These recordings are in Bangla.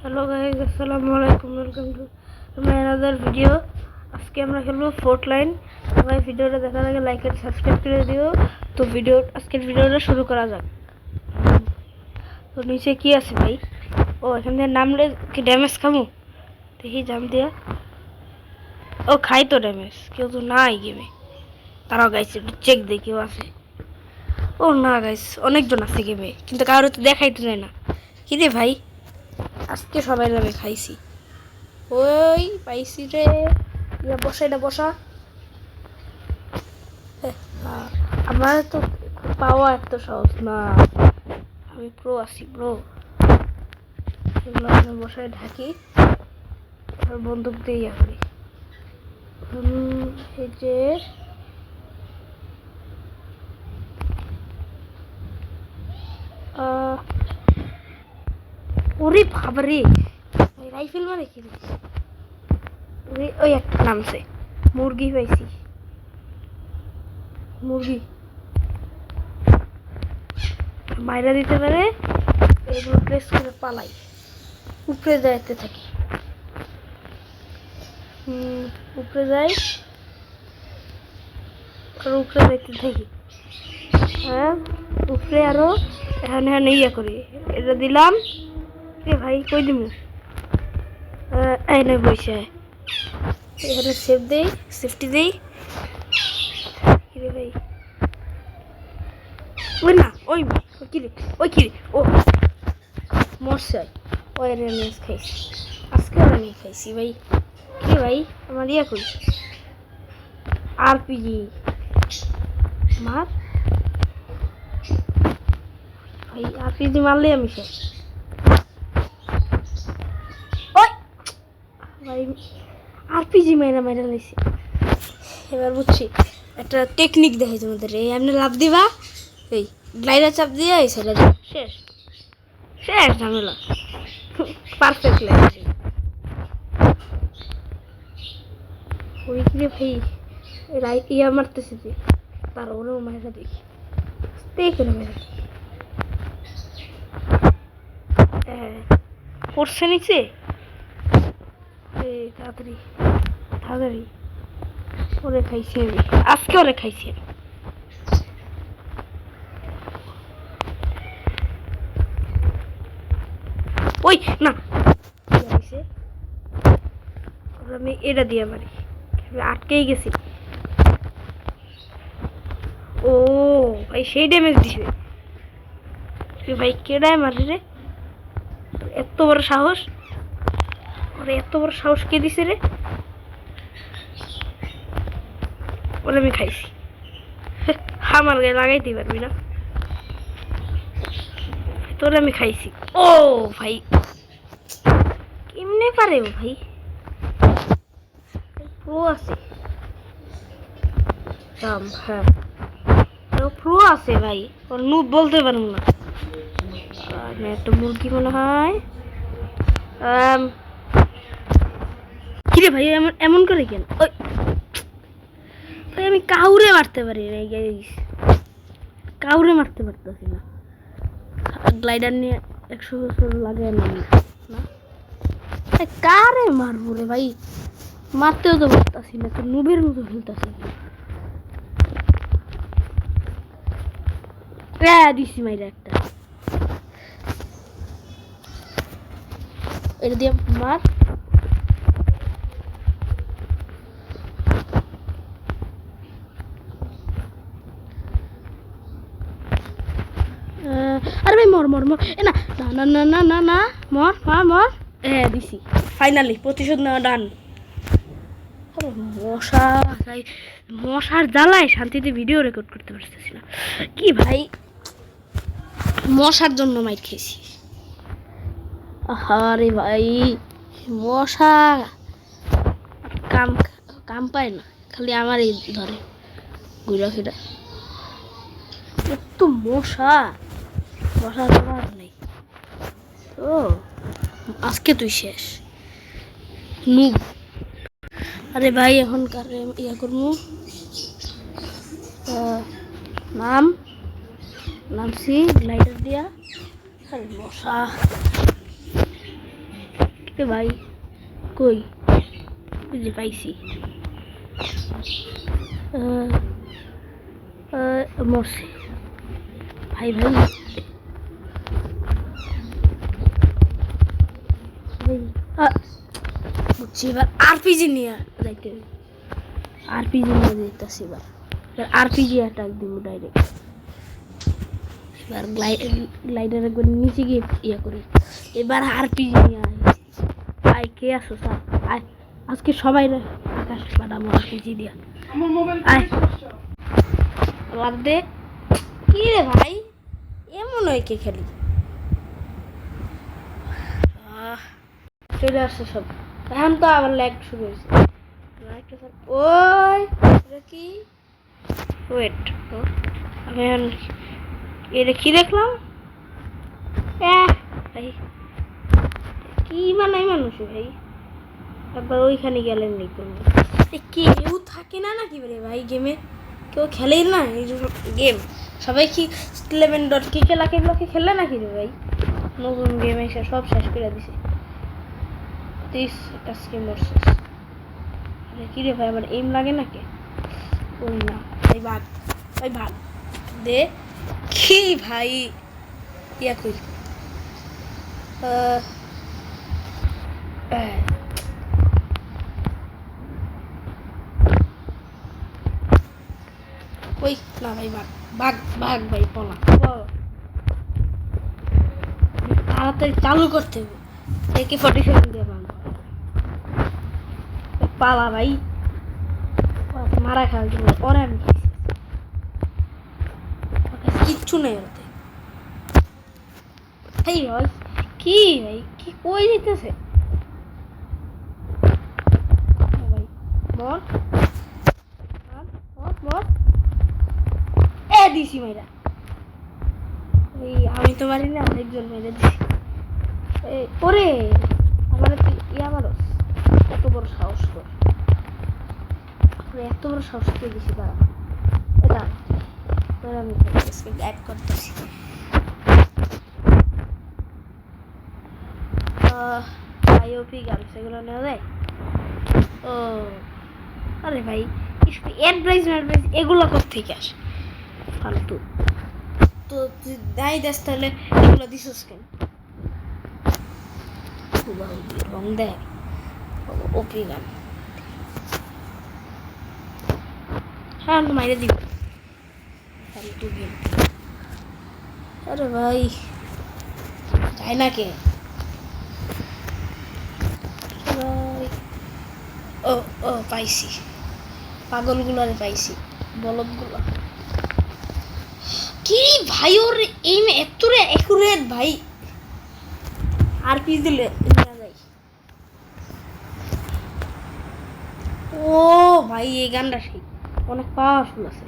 हेलो गाइस, अस्सलाम वालेकुम। Welcome to my another video. আজকে আমরা খেলবো ফোর্টলাইন। সবাই ভিডিওটা দেখার আগে লাইক আর সাবস্ক্রাইব করে দিও। তো আজকের ভিডিওটা শুরু করা যাক। তো নিচে কি আছে ভাই? ও এখানে নামলে কি ড্যামেজ খামু? দেখি জাম দিয়া। ও খাই তো ড্যামেজ, কেউ তো নাই গেমে। তারাও গাইস চেক দেখি কেউ আছে। ও না গাইস, অনেকজন আছে গেমে, কিন্তু কারোর তো দেখাইতে যায় না। কি রে ভাই, আজকে সবাই নামে খাইছি। ওই পাইছি রে, ইয়া বসা, এটা বসা। আমার তো পাওয়া এত সহজ না, আমি প্রো আছি প্রো। এগুলো আমি বসায় ঢাকি আর বন্দুক দিয়ে ইয়া করি। এই যে ওরে বাবারে, রাইফেল মানে কি? ওই একটা নামছে, মুরগি পাইছি। মুরগি মাইরা দিতে পারে, এগুলো প্রেস করে পালাই, উপরে যাইতে থাকি। উপরে যাই আর উপরে যাইতে থাকি। হ্যাঁ, উপরে আরো এখানে ইয়ে করি। এটা দিলাম রে ভাই, কই দিমু? এনে বসে এখানে সেফ দেই, সেফটি দেই। কিরে ভাই, ওই না, ওই কিরে, ওই কিরে, ও মরছে। ওই রেমিস খাইছি, আজকে আমি খাইছি ভাই। কি ভাই, আমার ইয়া করি আরপিজি মার ভাই, আরপিজি মারলে আমি শেষ। ওই ভাই, আরপিজি মাইরা মাইরা লাইছি। এবার বুঝছি, একটা টেকনিক দেখাই তোমাদের। এই এমনি লাভ দিবা, এই গ্লাইডার চাপ দিয়ে এই সাইডে শেষ শেষ ঝামেলা। পারফেক্ট লাগে। ওই কি রে ভাই, ইয়া মারতেছে যে, তার ওরেও মাইরা দেখি, করে মেরে পড়ছে নিচে। তাড়াতাড়ি তাড়াতাড়ি, ওরে খাইছি আমি, আজকে ওরে খাইছি আমি। ওই না, আমি এটা দিয়ে মারি, আটকেই গেছি। ও ভাই, সেই ড্যামেজ দিছে ভাই। কেডায় মারি রে, এত বড় সাহস? ওরে এত বড় সাহস কে দিছে রে? ওরে আমি খাইছি। আমার গায়ে লাগাইতে পারবি না, তোরে আমি খাইছি। ও ভাই, কেমনে পারে ও ভাই, প্রো আছে। হ্যাঁ, প্রো আছে ভাই, ওর নুব বলতে পারবো না। একটা মুরগি মনে হয়। কিরে ভাই, এমন এমন করে কেন? ওই ভাই, আমি কাউরে মারতে পারি না, কাউরে মারতে পারতেছি না। গ্লাইডার নিয়ে 100 বছর লাগে না, কারে মারবো রে ভাই? মারতেও তো পারতাছি না, তো নুবের মতো খেলতেছি। দিছি মাইরা একটা, এটা দিয়ে মার। আরে ভাই, মর মর মর। এ না না না না না না, মর মর মর। দিছি ফাইনালি, প্রতিশোধ নেওয়া ডান। মশা ভাই, মশার জ্বালায় শান্তিতে ভিডিও রেকর্ড করতে পারতেছি না। কি ভাই, মশার জন্য মাইর খেয়েছি। আরে ভাই, মশা কাম কাম পায় না, খালি আমারই ধরে ঘুরা ফিরা। এত মশা, মশা ধরার নেই তো। আজকে তুই শেষ নুব। আরে ভাই, এখন কারে ইয়া করবো? নামছি গ্লাইডার দিয়া। আরে মশা, এ ভাই কই বুঝে পাইছি মরছে ভাই ভাই বুঝছি এবার আরপিজি নিয়ে যাইতে আরপিজি নিয়ে যেতেছি এবার আরপিজি অ্যাটাক দিব ডাইরেক্ট এবার গ্লাইডার একবার নিচে গিয়ে ইয়ে করি এবার আরপিজি নিয়ে আয় কে আসো স্যার আয় আজকে সবাই আকাশ পাঠাবো আরপিজি দিয়া আয় লাভ দে কি রে ভাই এমন হয় কে খেলি চলে আসছে সব এখন তো আবার ল্যাগ শুরু হয়েছে ওই কি ওয়েট আমি এটা কি দেখলাম ভাই কি বানাই মানুষ ভাই একবার ওইখানে গেলেন নি কোনো কেউ থাকে না নাকি রে ভাই গেমে কেউ খেলেই না এই গেম সবাই কি 11 কি খেলা কেগুলোকে খেলে নাকি রে ভাই নতুন গেম এসে সব শেষ করে দিছে আজকে মরছিস কি রে ভাই আমার এম লাগে নাকি ওই না ভাই ভাগ দে কি ভাই ইয়া কই ওই না ভাই ভাগ ভাই পলা তাড়াতাড়ি চালু করতে হবে AK-47 দিয়ে পালা ভাই মারা খাওয়া জন্য পরে আমি কিচ্ছু নেই ওতে ভাই কি ভাই কি কই যেতেছে ভাই মর দিছি মাইরা আমি তো মারি না একজন মেরে দিছি ওরে আমার আমারও এত বড় সাহস কর এত বড় সাহস করে দিছি দাঁড়া আমি অ্যাড করতেছি আইওপি গান সেগুলো নেওয়া যায় ও আরে ভাই অ্যাডভাইস এগুলো কোথেকে আসে ফালতু তো দাই দেশ তাহলে এগুলো দিছিস কেন রং দেয় ওপি গান হ্যাঁ আমি মাইরে দিব ফালতু গেম আরে ভাই যাই না কে ও পাইছি পাগলগুলারে পাইছি বলদগুলা কি ভাই ওর এই এত অ্যাকুরেট ভাই আর পিস দিলে যায় ও ভাই এই গানটা সেই অনেক পাওয়ারফুল আছে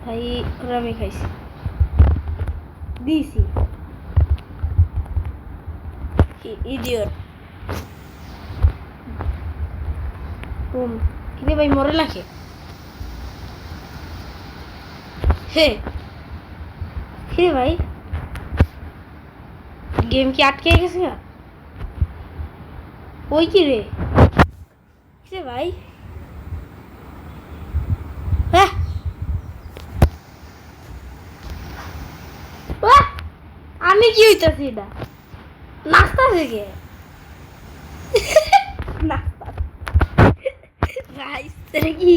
ভাই ওরা আমি খাইছি দিছি ইডিয়ট কিরে ভাই মরে নাকি হে হে ভাই গেম কি আটকে গেছে না ওই কি রে ভাই হ্যাঁ আমি কি হইতাছি এটা নাস্তা থেকে নাস্তা গাইস এটা কি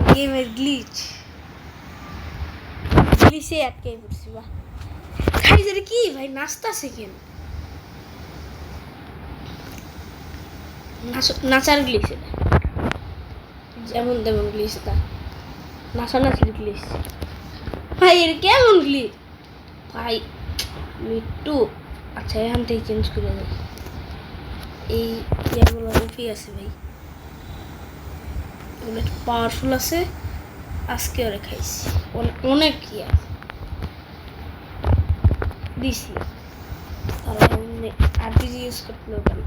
গেমের গ্লিচে আটকে পড়ছি বা গাইস এটা কি ভাই নাস্তা সেকেন্ড নাচার গ্লিচ এটা যেমন তেমন গ্লিচ তা নাচানাচির গ্লিচ ভাই এর কেমন গ্লিচ ভাই মিট্টু আচ্ছা এখান থেকে চেঞ্জ করে দেয় এই ইয়াগুলো ওপি আছে ভাই এগুলো একটু পাওয়ারফুল আছে আজকে ওরা খাইছি অনেক কি আছে দিছি আর আরপিজি ইউজ করতেও পারি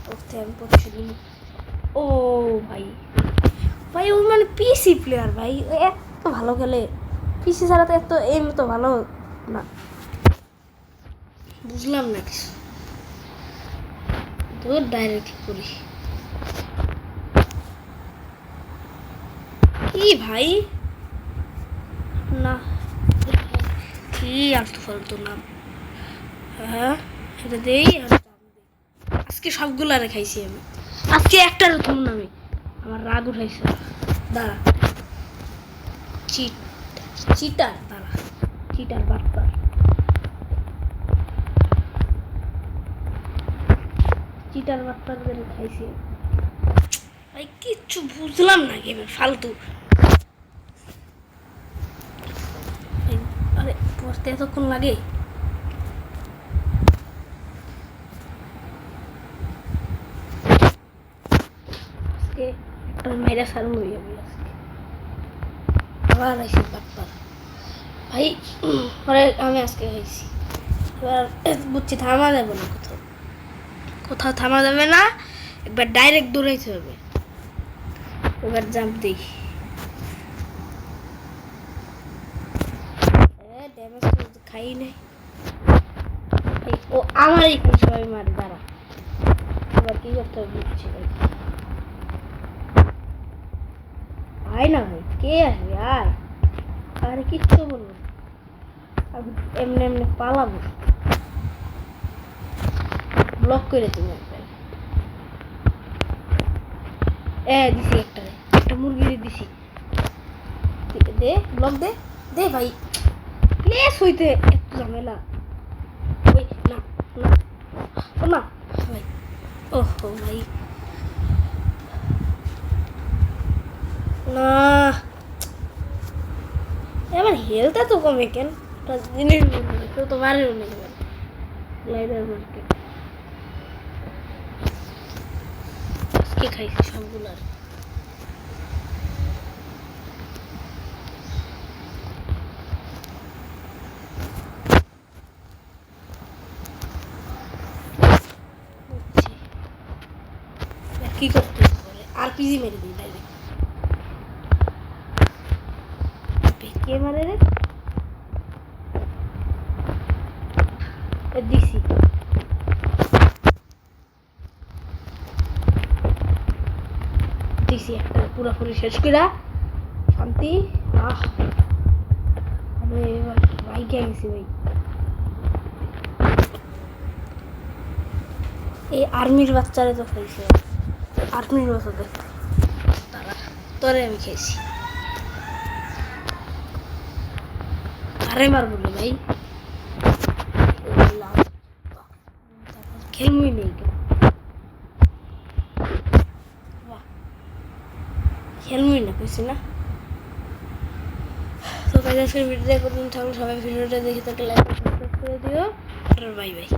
করতে আমি প্রতিদিন ও ভাই ভাই ও মানে পিসি প্লেয়ার ভাই এত ভালো খেলে পিসি ছাড়া তো এত এম তো ভালো না বুঝলাম না কিছু, তো ডাইরেক্ট করি। কি ভাই, না কি আলতু ফালতু নাম। হ্যাঁ এটা দেই আর আজকে সবগুলো আরে খাইছি আমি, আজকে একটা রকম নামে আমার রাগ উঠাইছে। দাঁড়া চিটার, দাঁড়া চিটার বাটপার, চিটার বাটপার করে খাইছি ভাই, কিচ্ছু বুঝলাম না গেমে ফালতু। আরে পড়তে এতক্ষণ লাগে, আজকে একটা মেয়েরা সারুন হয়ে যাবে আজকে। আবার আইসি বাটপার ভাই, পরে আমি আজকে খাইছি। এবার বুঝছি থামা যাবে না, কোথাও কোথাও থামা যাবে না, একবার ডাইরেক্ট দৌড়াইতে হবে। এবার জাম্প দিই, ড্যামেজ তো খাই নাই। ও আমার এখানে সবাই মারে, দাঁড়া এবার কি করতে হবে বুঝছি ভাই। আয় না ভাই, কে আসবে আয়, আরে কিচ্ছু বলবো আমি এমনি এমনি পালাবো, ব্লক করে তুমি দিছি একটা মুরগি দিছি, দে ব্লক দে দে ভাই, প্লেস হইতে একটু ঝামেলা। ওই না না ও না ভাই, ওহো ভাই না, এবার হেলথটা তো কমে কেন, জিনিস কেউ তো মারেও নেই গ্লাইডার মার্কেট আজকে খাইছি সবগুলার। কি করতে হবে, আরপিজি মেরে দিই ডাইরেক্ট। কে মারে রে, দিছি দিছি একটা পুরোপুরি শেষ করে শান্তি। আমি এবার বাইকে গেছি ভাই, এই আর্মির বাচ্চারে তো খাইছে, আর্মির বাচ্চা দেখতে, তারা তোরে আমি খাইছি। আরে মার বললো ভাই, খেলমই নেই খেলমই না কইছি না। তো গাইস আজকের ভিডিওটা কতদিন থাকলো, সবাই ভিডিওটা দেখে থাকলে লাইক সাবস্ক্রাইব করে দিও, আর বাই বাই।